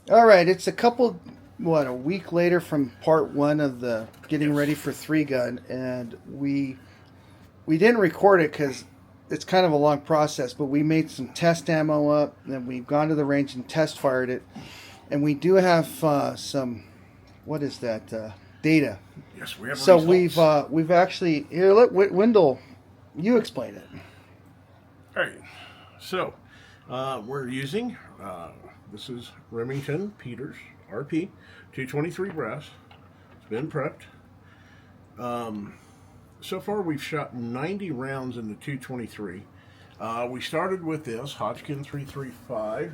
All right, it's a week later from part one of the getting ready for 3 gun, and we didn't record it because it's kind of a long process. But we made some test ammo up, and we've gone to the range and test fired it, and we do have some what is that data. Yes, we have. So results. we've actually here. Let Wendell, you explain it. All right. So we're using this is Remington Peters RP 223 brass. It's been prepped. So far we've shot 90 rounds in the 223. We started with this Hodgkin 335.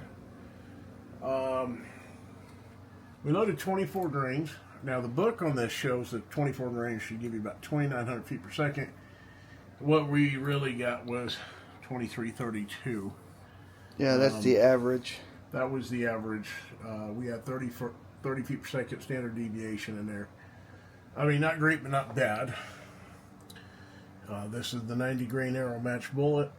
We loaded 24 grains. Now the book on this shows that 24 grains should give you about 2,900 feet per second. What we really got was 2332. Yeah, that's the average. That was the average. We had 30 feet per second standard deviation in there. I mean, not great, but not bad. This is the 90 grain arrow match bullet.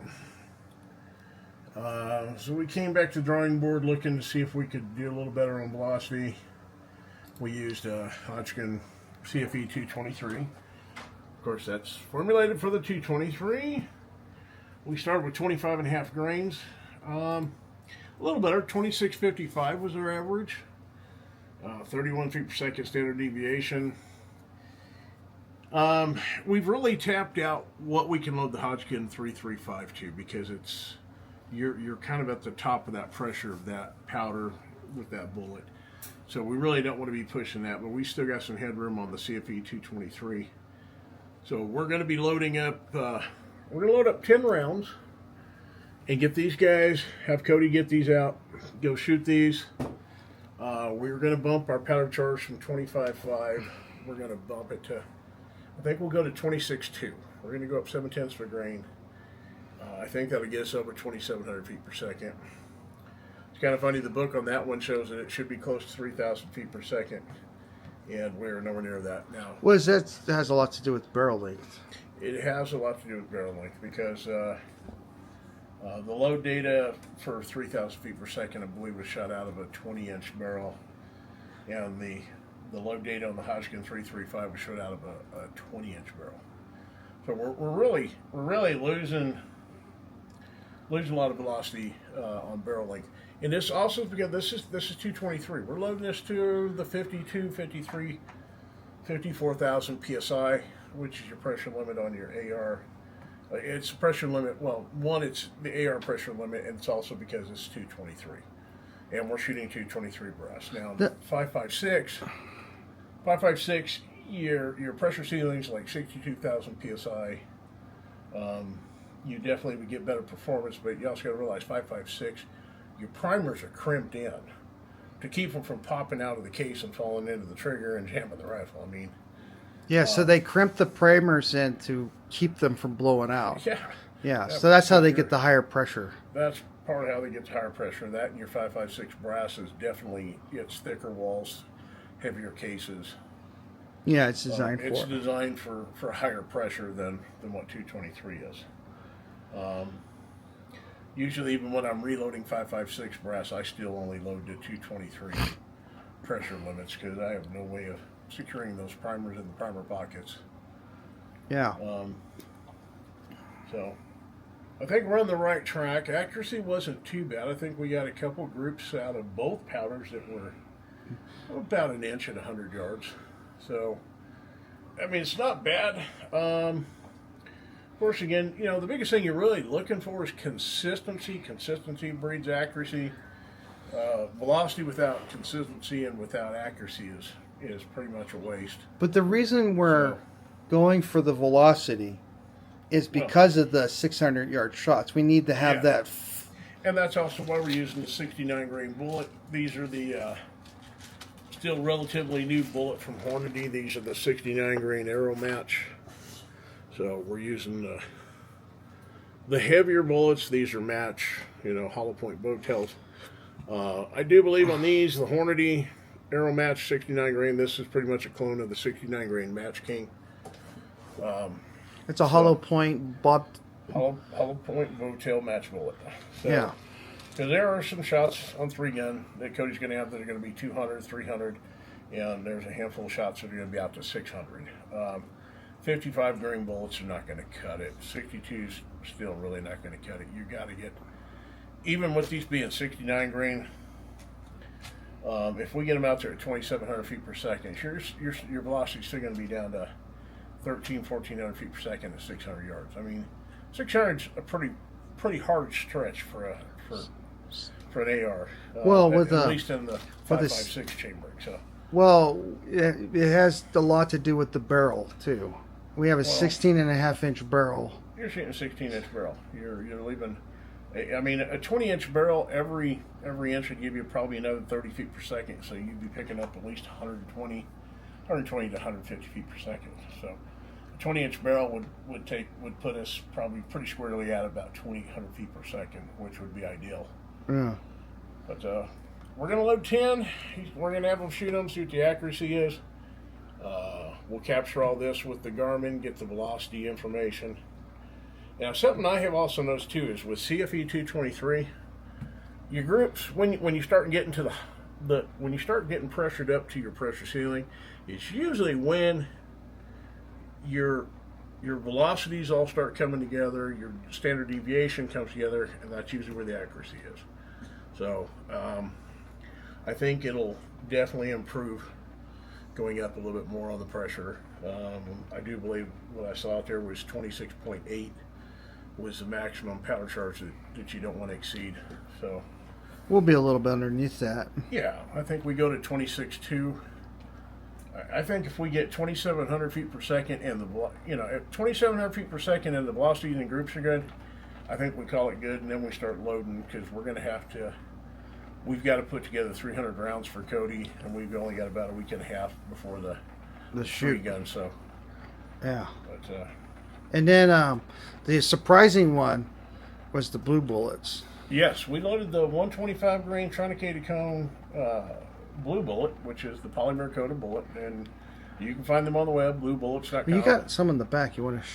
So we came back to the drawing board looking to see if we could do a little better on velocity. We used a Hodgkin CFE 223. Of course, that's formulated for the 223. We started with 25.5 grains. A little better, 2655 was our average. 31 feet per second standard deviation. We've really tapped out what we can load the Hodgkin 335 to, because you're kind of at the top of that pressure of that powder with that bullet. So we really don't want to be pushing that, but we still got some headroom on the CFE 223. So we're going to be loading up, we're going to load up 10 rounds and get these guys, have Cody get these out, go shoot these. We're going to bump our powder charge from 25.5. We're going to bump it to, I think we'll go to 26.2. We're going to go up 7/10 of a grain. I think that'll get us over 2,700 feet per second. It's kind of funny, the book on that one shows that it should be close to 3,000 feet per second, and we're nowhere near that now. What is that? That has a lot to do with barrel length. It has a lot to do with barrel length, because the load data for 3,000 feet per second, I believe, was shot out of a 20-inch barrel, and the load data on the Hodgkin 335 was shot out of a 20-inch barrel. So we're really losing a lot of velocity on barrel length. And this also, because this is 223. We're loading this to the 52, 53, 54,000 psi, which is your pressure limit on your AR. It's a pressure limit. Well, one, it's the AR pressure limit, and it's also because it's 223, and we're shooting 223 brass. Now, 5.56, your pressure ceiling is like 62,000 psi. You definitely would get better performance, but you also got to realize 5.56, your primers are crimped in to keep them from popping out of the case and falling into the trigger and jamming the rifle. I mean, yeah, so they crimp the primers in to keep them from blowing out. Yeah. So that's how they get the higher pressure. That's part of how they get the higher pressure. That and your 5.56 brass is definitely, it's thicker walls, heavier cases. Yeah, it's designed for. It's designed for higher pressure than what 223 is. Usually, even when I'm reloading 5.56 brass, I still only load to 223 pressure limits, because I have no way of securing those primers in the primer pockets. Yeah. So I think we're on the right track. Accuracy wasn't too bad. I think we got a couple groups out of both powders that were about an inch at 100 yards. So, I mean, it's not bad. Of course, again, you know, the biggest thing you're really looking for is consistency. Consistency breeds accuracy. Velocity without consistency and without accuracy is pretty much a waste. But the reason we're going for the velocity is because of the 600-yard shots. We need to have that. And that's also why we're using the 69 grain bullet. These are the still relatively new bullet from Hornady. These are the 69 grain arrow match. So we're using the heavier bullets. These are match, hollow point bow tails. I do believe on these, the Hornady arrow match 69 grain, this is pretty much a clone of the 69 grain Match King. It's a hollow point bob. Hollow point bow tail match bullet. So, yeah. Because there are some shots on 3-gun that Cody's going to have that are going to be 200, 300, and there's a handful of shots that are going to be out to 600. 55 grain bullets are not going to cut it. 62's still really not going to cut it. You got to get, even with these being 69 grain, if we get them out there at 2,700 feet per second, your velocity is still going to be down to 1,400 feet per second at 600 yards. I mean, 600 is a pretty hard stretch for an AR. Well, with at least in the 5.56 chamber. So. Well, it has a lot to do with the barrel too. We have a 16.5-inch barrel. You're shooting a 16-inch barrel. You're leaving. I mean, a 20-inch barrel, every inch would give you probably another 30 feet per second. So you'd be picking up at least 120 to 150 feet per second. So a 20-inch barrel would put us probably pretty squarely at about 2,800 feet per second, which would be ideal. Yeah. But we're going to load 10. We're going to have them shoot them, see what the accuracy is. We'll capture all this with the Garmin, get the velocity information. Now, something I have also noticed too is with CFE 223, your groups, when you start getting to when you start getting pressured up to your pressure ceiling, it's usually when your velocities all start coming together, your standard deviation comes together, and that's usually where the accuracy is. So I think it'll definitely improve going up a little bit more on the pressure. I do believe what I saw out there was 26.8 was the maximum powder charge that you don't want to exceed. So we'll be a little bit underneath that. Yeah, I think we go to 26.2. I think if we get 2,700 feet per second and if 2,700 feet per second and the velocities and groups are good, I think we call it good, and then we start loading because we've got to put together 300 rounds for Cody, and we've only got about a week and a half before the shoot gun. So yeah. But, and then the surprising one was the blue bullets. Yes, we loaded the 125 grain truncated cone blue bullet, which is the polymer coated bullet, and you can find them on the web. Bluebullets.com. You got some in the back. You want to?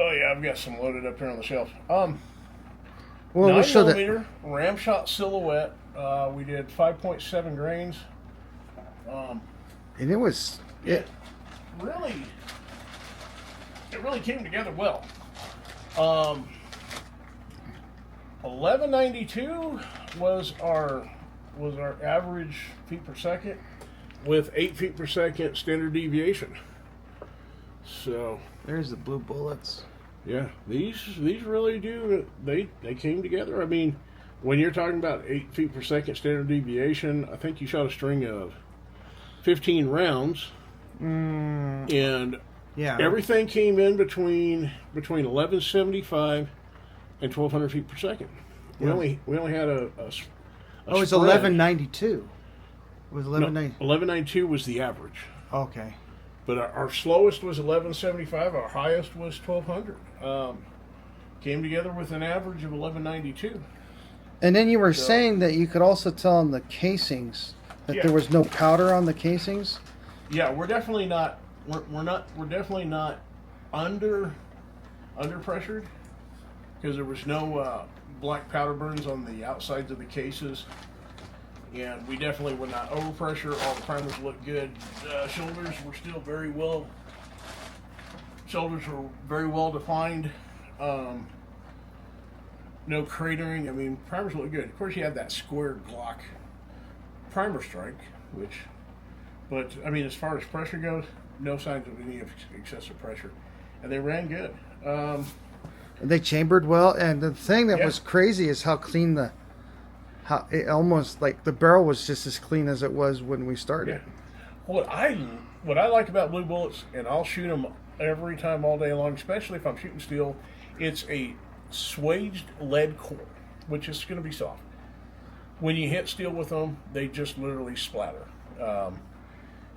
Oh yeah, I've got some loaded up here on the shelf. Well, we'll show 9mm ram shot silhouette. We did 5.7 grains. And it was it really came together well. 1192 was our average feet per second with 8 feet per second standard deviation. So there's the blue bullets. Yeah, these really do. They came together. I mean, when you're talking about 8 feet per second standard deviation, I think you shot a string of 15 rounds, and yeah, everything came in between 1175 and 1,200 feet per second. Yeah. We only had a it was spread. 1192. It was 1192. 1192 was the average. Okay. But our slowest was 1175. Our highest was 1,200. Came together with an average of 1192. And then you were saying that you could also tell on the casings that there was no powder on the casings. Yeah, we're definitely not. We're definitely not under pressured because there was no black powder burns on the outsides of the cases. And we definitely were not over pressure. All the primers looked good. Shoulders were still very well. Shoulders were very well defined. No cratering. I mean, primers look good. Of course, you have that square Glock primer strike, but I mean, as far as pressure goes, no signs of any excessive pressure, and they ran good. They chambered well, and the thing that was crazy is how clean how it almost like the barrel was just as clean as it was when we started. Yeah. What I like about blue bullets, and I'll shoot them every time all day long, especially if I'm shooting steel, it's a swaged lead core, which is going to be soft. When you hit steel with them, they just literally splatter.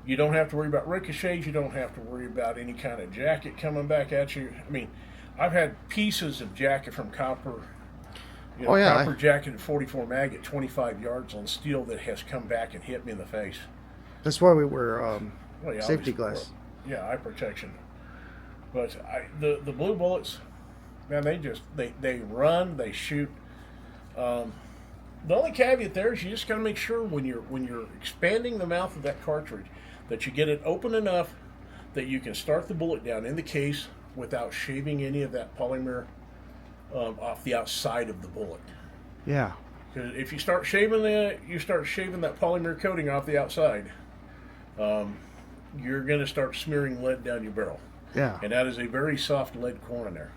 You don't have to worry about ricochets. You don't have to worry about any kind of jacket coming back at you. I mean, I've had pieces of jacket from copper. Copper jacket at 44 mag at 25 yards on steel that has come back and hit me in the face. That's why we wear safety glass. Eye protection. But the blue bullets, man, they run, they shoot. The only caveat there is you just got to make sure when you're expanding the mouth of that cartridge that you get it open enough that you can start the bullet down in the case without shaving any of that polymer off the outside of the bullet. Yeah. Because if you start shaving that polymer coating off the outside, you're going to start smearing lead down your barrel. Yeah. And that is a very soft lead core in there.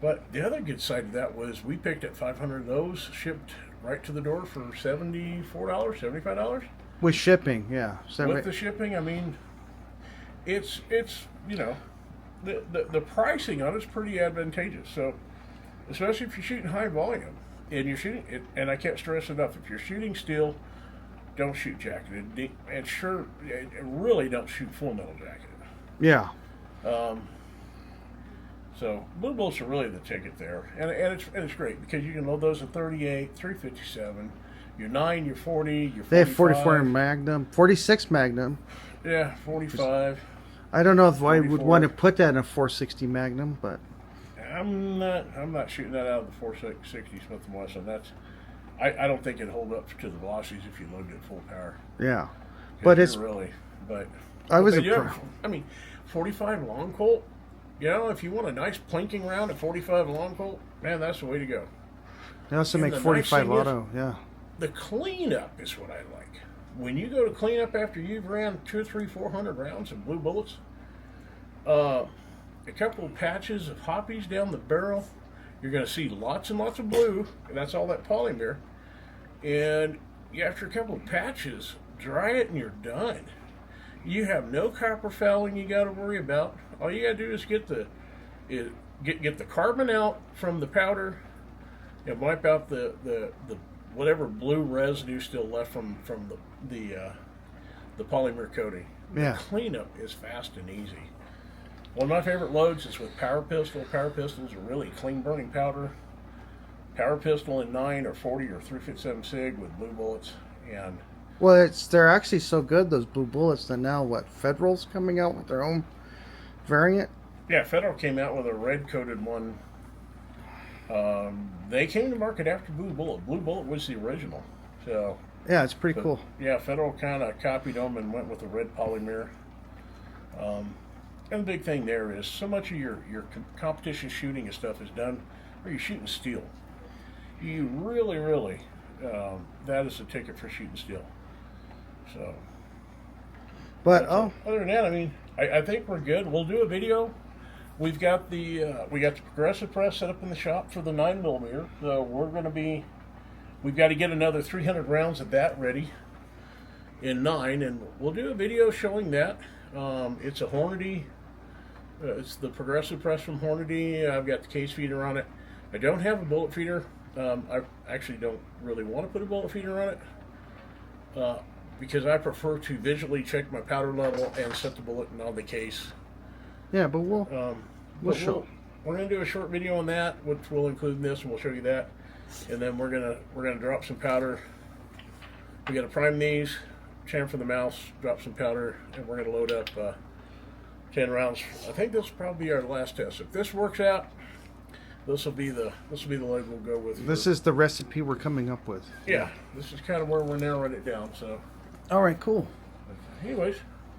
But the other good side of that was we picked up 500 of those, shipped right to the door for $74, $75. With shipping, yeah. With the shipping, I mean, it's you know, the pricing on it's pretty advantageous. So, especially if you're shooting high volume and you're shooting it, and I can't stress enough, if you're shooting steel, don't shoot jacketed, and really don't shoot full metal jacketed. Yeah. So blue bullets are really the ticket there, and it's great because you can load those at 38, 357, your 9, your 40, your 45. They have 44 Magnum, 46 Magnum. Yeah, 45. I don't know if 44. I would want to 44. put that in a 460 Magnum, but I'm not shooting that out of the 460 Smith & Wesson. I don't think it'd hold up to the velocities if you loaded it full power. yeah. But it's really, but I was but a I mean, 45 long Colt. You know, if you want a nice plinking round at 45 long Colt, man, that's the way to go. They also And make the 45 nice thing auto, yeah. The cleanup is what I like. When you go to clean up after you've ran 200, 300, 400 rounds of blue bullets, a couple of patches of hoppies down the barrel, you're going to see lots and lots of blue, and that's all that polymer. And after a couple of patches, dry it and you're done. You have no copper fouling you got to worry about. All you got to do is get the carbon out from the powder and wipe out the whatever blue residue still left from the polymer coating. Yeah. The cleanup is fast and easy. One of my favorite loads is with Power Pistol. Power Pistols are really clean burning powder. Power Pistol in 9 or 40 or 357 SIG with blue bullets. And well, they're actually so good, those blue bullets, that now Federal's coming out with their own variant? yeah, Federal came out with a red coated one. They came to market after Blue Bullet. Blue Bullet was the original. So Yeah, it's pretty cool. yeah, Federal kind of copied them and went with the red polymer. And the big thing there is so much of your competition shooting and stuff is done where you're shooting steel. You really, that is the ticket for shooting steel. So, But other than that, I mean, I think we're good. We'll do a video. We've got the progressive press set up in the shop for the 9mm. So we've got to get another 300 rounds of that ready in 9, and we'll do a video showing that. It's a Hornady. It's the progressive press from Hornady. I've got the case feeder on it. I don't have a bullet feeder. I actually don't really want to put a bullet feeder on it because I prefer to visually check my powder level and set the bullet on the case. yeah, but we'll show. We're gonna do a short video on that, which will include this, and we'll show you that. And then we're gonna drop some powder. We gotta prime these, chamfer the mouse, drop some powder, and we're gonna load up 10 rounds. I think this will probably be our last test. If this works out, this will be the load we'll go with. This is the recipe we're coming up with. Yeah, this is kind of where we're narrowing it down. So, All right, cool. anyways,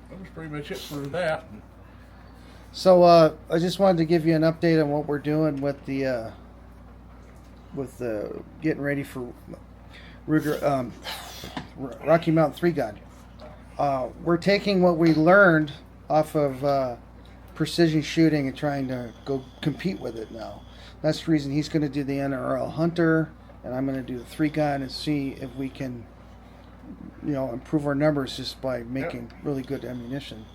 that was pretty much it for that. So I just wanted to give you an update on what we're doing with the getting ready for Ruger Rocky Mountain 3 gun. We're taking what we learned off of precision shooting and trying to go compete with it now. That's the reason he's going to do the NRL Hunter, and I'm going to do the 3 gun and see if we can, improve our numbers just by making really good ammunition.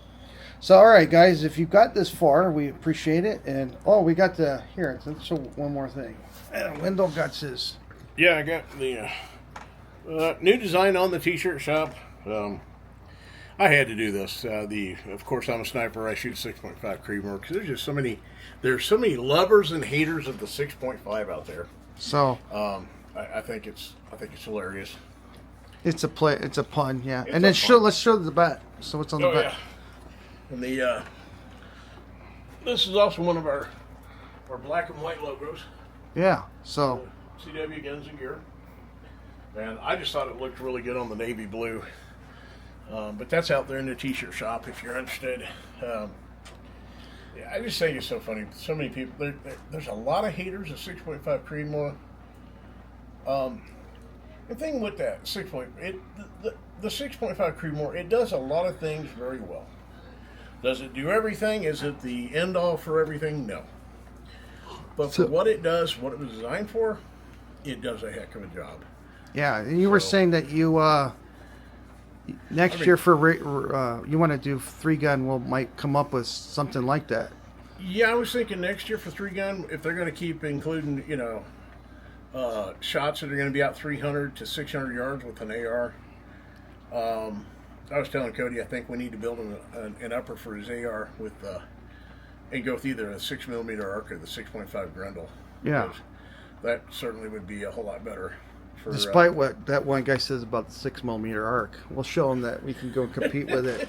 So, all right, guys, if you've got this far, we appreciate it. And we got here. Let's show one more thing. Wendell got his. Yeah, I got the new design on the t-shirt shop. I had to do this. Of course, I'm a sniper. I shoot 6.5 Creedmoor because there's so many lovers and haters of the 6.5 out there. So, I think it's hilarious. It's a play. It's a pun, yeah. It's and then a pun. let's show the bat. So what's on the bat? Yeah. And this is also one of our black and white logos. Yeah. So CWGunsNGear. And I just thought it looked really good on the navy blue. But that's out there in the t-shirt shop if you're interested. Yeah, I just think it's so funny. So many people, there's a lot of haters of 6.5 Creedmoor. The thing with that the 6.5 Creedmoor, it does a lot of things very well. Does it do everything? Is it the end all for everything? No. But for what it does, what it was designed for, it does a heck of a job. Yeah, and you were saying that you next year for you want to do 3-gun, might come up with something like that. Yeah, I was thinking next year for 3-gun, if they're going to keep including, shots that are going to be out 300 to 600 yards with an AR. I was telling Cody, I think we need to build an upper for his AR with and go with either a 6mm arc or the 6.5 Grundle. Yeah, that certainly would be a whole lot better. Despite what that one guy says about the 6mm arc, we'll show him that we can go compete with it.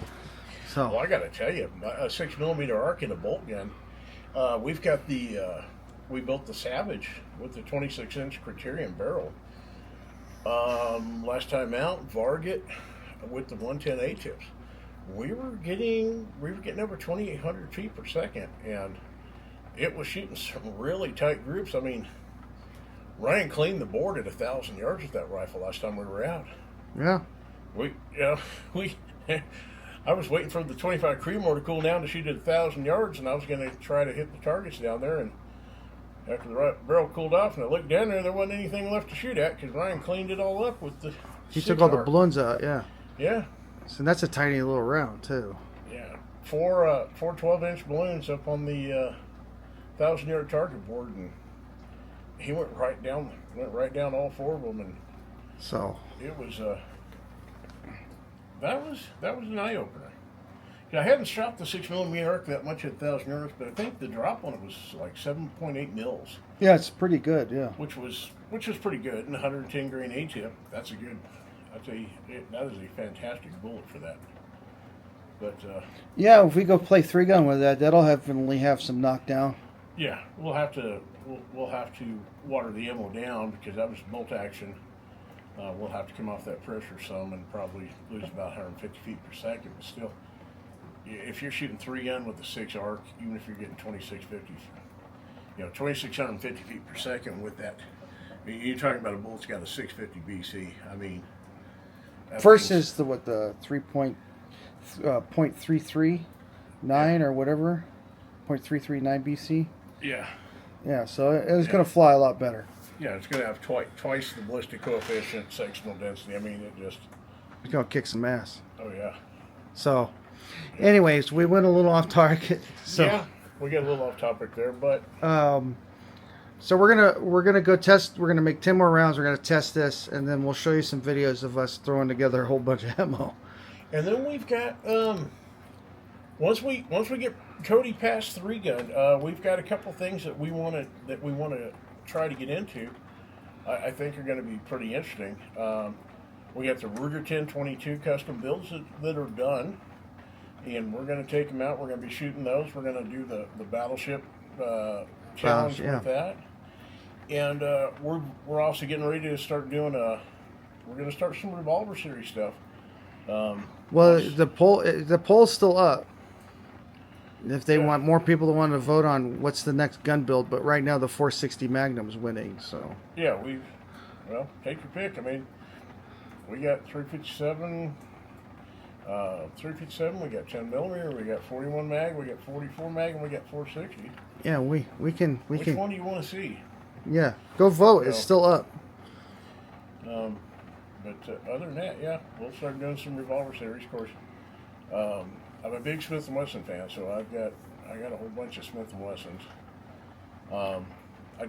So, well, I got to tell you, a 6mm arc in a bolt gun. We've got we built the Savage with the 26-inch Criterion barrel. Last time out, Varget with the 110A tips. We were getting over 2,800 feet per second, and it was shooting some really tight groups. I mean, Ryan cleaned the board at 1,000 yards with that rifle last time we were out. Yeah. I was waiting for the 25 Creedmoor to cool down to shoot at 1,000 yards, and I was going to try to hit the targets down there. And after the barrel cooled off, and I looked down there wasn't anything left to shoot at because Ryan cleaned it all up with the. He took all the balloons out. Yeah. Yeah. So that's a tiny little round too. Yeah. Four 12-inch balloons up on the 1,000-yard target board, and he went right down all 4 of them, and so it was that was an eye opener. I hadn't shot the 6mm arc that much at 1,000 yards, but I think the drop on it was like 7.8 mils. Yeah, it's pretty good. Yeah, which was pretty good, and 110 grain A tip. That's a good. I'd say that is a fantastic bullet for that. But yeah, if we go play 3-gun with that, that'll definitely have some knockdown. Yeah, we'll have to water the ammo down because that was bolt action. We'll have to come off that pressure some and probably lose about 150 feet per second. But still, if you're shooting 3-gun with a 6 arc, even if you're getting 2650, 2650 feet per second with that, you're talking about a bullet's got a 650 BC. I mean, first is the 0.339 or whatever, 0.339 BC. Yeah. Yeah, so it's going to fly a lot better. Yeah, it's going to have twice the ballistic coefficient, sectional density. I mean, it's going to kick some ass. Oh, yeah. So, anyways, we went a little off target. So, yeah, we got a little off topic there, but... So we're gonna go test. We're gonna make 10 more rounds. We're gonna test this, and then we'll show you some videos of us throwing together a whole bunch of ammo. And then we've got once we get Cody past 3-gun, we've got a couple things that we want to try to get into. I think are going to be pretty interesting. We got the Ruger 1022 custom builds that are done, and we're going to take them out. We're going to be shooting those. We're going to do the battleship challenge with that. And we're also getting ready to start doing we're going to start some revolver series stuff. Well, the poll's still up. If they want more people to want to vote on what's the next gun build, but right now the 460 Magnum's winning. So yeah, take your pick. I mean, we got 357. 357. We got 10mm. We got 41 mag. We got 44 mag, and we got 460. Yeah, we can. Which one do you want to see? Yeah, go vote. It's still up. But other than that, yeah, we'll start doing some revolver series. Of course, I'm a big Smith & Wesson fan, so I got a whole bunch of Smith & Wessons. I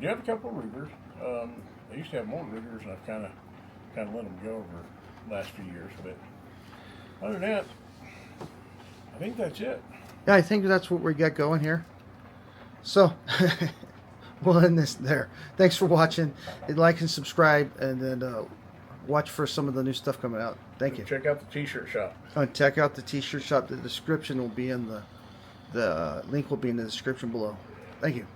do have a couple of Rugers. I used to have more Rugers, and I've kind of let them go over the last few years. But other than that, I think that's it. Yeah, I think that's what we got going here. So we'll end this there. Thanks for watching. Like and subscribe, and then watch for some of the new stuff coming out. Thank you. Check out the t-shirt shop. Check out the t-shirt shop. The description will be in the link will be in the description below. Thank you.